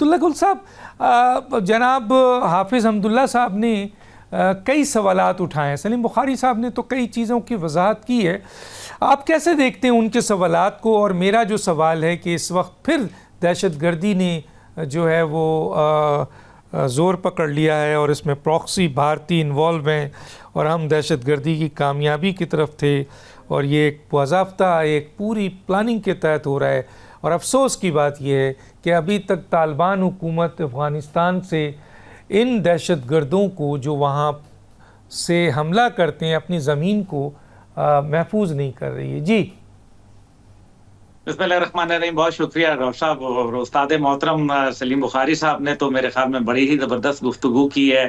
अब्दुल्ला गुल साहब, जनाब हाफिज़ हमदुल्ला साहब ने कई सवालात उठाए, सलीम बुखारी साहब ने तो कई चीज़ों की वजाहत की है। आप कैसे देखते हैं उनके सवालात को? और मेरा जो सवाल है कि इस वक्त फिर दहशतगर्दी ने जो है वो ज़ोर पकड़ लिया है और इसमें प्रॉक्सी भारतीय इन्वॉल्व हैं और हम दहशतगर्दी की कामयाबी की तरफ थे और ये एक बाज़ाब्ता एक पूरी प्लानिंग के तहत हो रहा है। और अफसोस की बात यह है कि अभी तक तालिबान हुकूमत अफ़गानिस्तान से इन दहशतगर्दों को जो वहाँ से हमला करते हैं अपनी ज़मीन को महफूज नहीं कर रही है। जी बिस्मिल्लाहिर्रहमानिर्रहीम। बहुत शुक्रिया रौफ साहब और उस्ताद मोहतरम सलीम बुखारी साहब ने तो मेरे ख्याल में बड़ी ही ज़बरदस्त गुफ्तगू की है।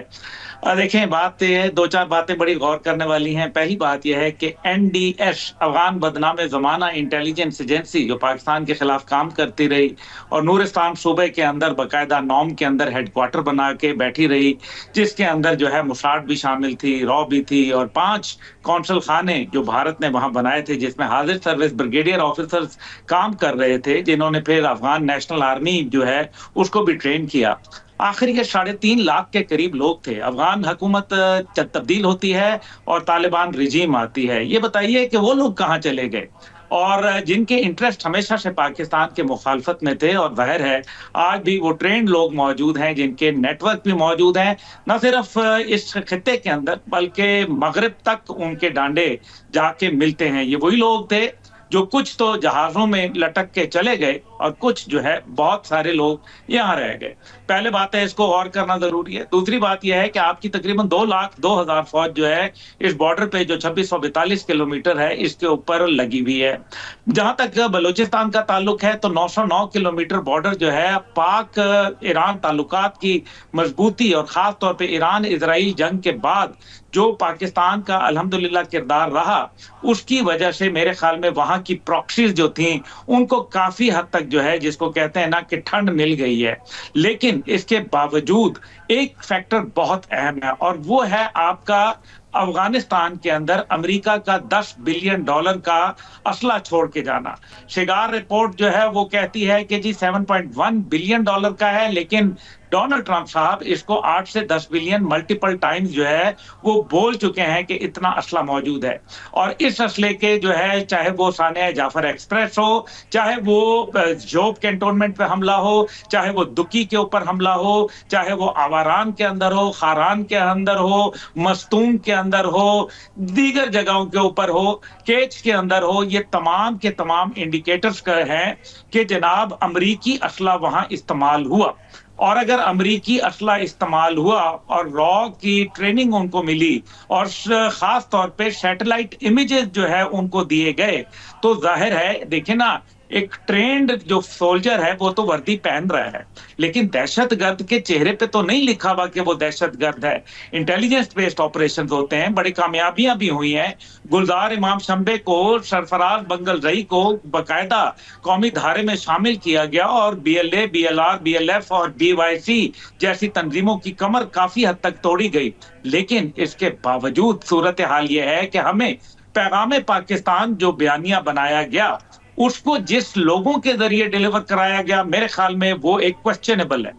देखें, बात ये है, दो चार बातें बड़ी गौर करने वाली हैं। पहली बात यह है कि NDS अफगान बदनाम ज़माना इंटेलिजेंस एजेंसी जो पाकिस्तान के खिलाफ काम करती रही और नूरिस्तान सूबे के अंदर बाकायदा नौम के अंदर हेडक्वार्टर बना के बैठी रही, जिसके अंदर जो है मुसाड भी शामिल थी, रॉ भी थी और 5 कौंसल खाने जो भारत ने वहां बनाए थे जिसमें हाजिर सर्विस ब्रिगेडियर ऑफिसर्स काम कर रहे थे, जिन्होंने फिर अफगान नेशनल आर्मी जो है उसको भी ट्रेन किया। आखिर ये 3.5 लाख के करीब लोग थे। अफगान हुकूमत तब्दील होती है और तालिबान रिजीम आती है। ये बताइए कि वो लोग कहाँ चले गए और जिनके इंटरेस्ट हमेशा से पाकिस्तान के मुखालफत में थे, और जाहिर है आज भी वो ट्रेंड लोग मौजूद हैं जिनके नेटवर्क भी मौजूद हैं, न सिर्फ इस खित्ते के अंदर बल्कि मगरिब तक उनके डांडे जाके मिलते हैं। ये वही लोग थे जो कुछ तो जहाजों में लटक के चले गए और कुछ जो है बहुत सारे लोग यहाँ रह गए। पहले बात है, इसको गौर करना जरूरी है। दूसरी बात यह है कि आपकी तकरीबन 2,02,000 फौज जो है इस बॉर्डर पे जो 2642 किलोमीटर है इसके ऊपर लगी हुई है। जहां तक बलूचिस्तान का ताल्लुक है तो 909 किलोमीटर बॉर्डर जो है पाक ईरान ताल्लुकात की मजबूती और खास तौर पर ईरान इजराइल जंग के बाद जो पाकिस्तान का अल्हम्दुलिल्लाह किरदार रहा, उसकी वजह से मेरे ख्याल में वहां की प्रॉक्सीज जो थी उनको काफी हद तक जो है जिसको कहते हैं ना कि ठंड मिल गई है। लेकिन इसके बावजूद एक फैक्टर बहुत अहम है और वो है आपका अफगानिस्तान के अंदर अमेरिका का $10 बिलियन का असला छोड़ के जाना। शिगार रिपोर्ट जो है वो कहती है कि जी $7.1 बिलियन का है, लेकिन डोनाल्ड ट्रंप साहब इसको 8 से 10 बिलियन मल्टीपल टाइम्स जो है वो बोल चुके हैं कि इतना असला मौजूद है। और इस असले के जो है चाहे वो सानिया जाफर एक्सप्रेस हो, चाहे वो जोब कैंटोनमेंट पे हमला हो, चाहे वो दुकी के ऊपर हमला हो, चाहे वो आवारान के अंदर हो, खारान के अंदर हो, मस्तूम के अंदर हो, दीगर जगहों के ऊपर हो, केच के अंदर हो, ये तमाम के तमाम इंडिकेटर्स हैं कि जनाब अमरीकी असला वहां इस्तेमाल हुआ। और अगर अमरीकी असला इस्तेमाल हुआ और रॉ की ट्रेनिंग उनको मिली और खास तौर पे सैटेलाइट इमेजेस जो है उनको दिए गए, तो जाहिर है देखिए ना, एक ट्रेंड जो सोल्जर है वो तो वर्दी पहन रहा है, लेकिन दहशतगर्द के चेहरे पे तो नहीं लिखा हुआ कि वो दहशतगर्द है। इंटेलिजेंस बेस्ड ऑपरेशंस होते हैं, बड़ी कामयाबियां भी हुई हैं। गुलजार इमाम शंबे को, सरफराज बंगल रई को बाकायदा कौमी धारे में शामिल किया गया और BLA, BLR, BLF और BYC जैसी तंजीमों की कमर काफी हद तक तोड़ी गई। लेकिन इसके बावजूद सूरत हाल ये है कि हमें पैगाम पाकिस्तान जो बयानिया बनाया गया उसको जिस लोगों के जरिए डिलीवर कराया गया, मेरे ख्याल में वो एक क्वेश्चनेबल है।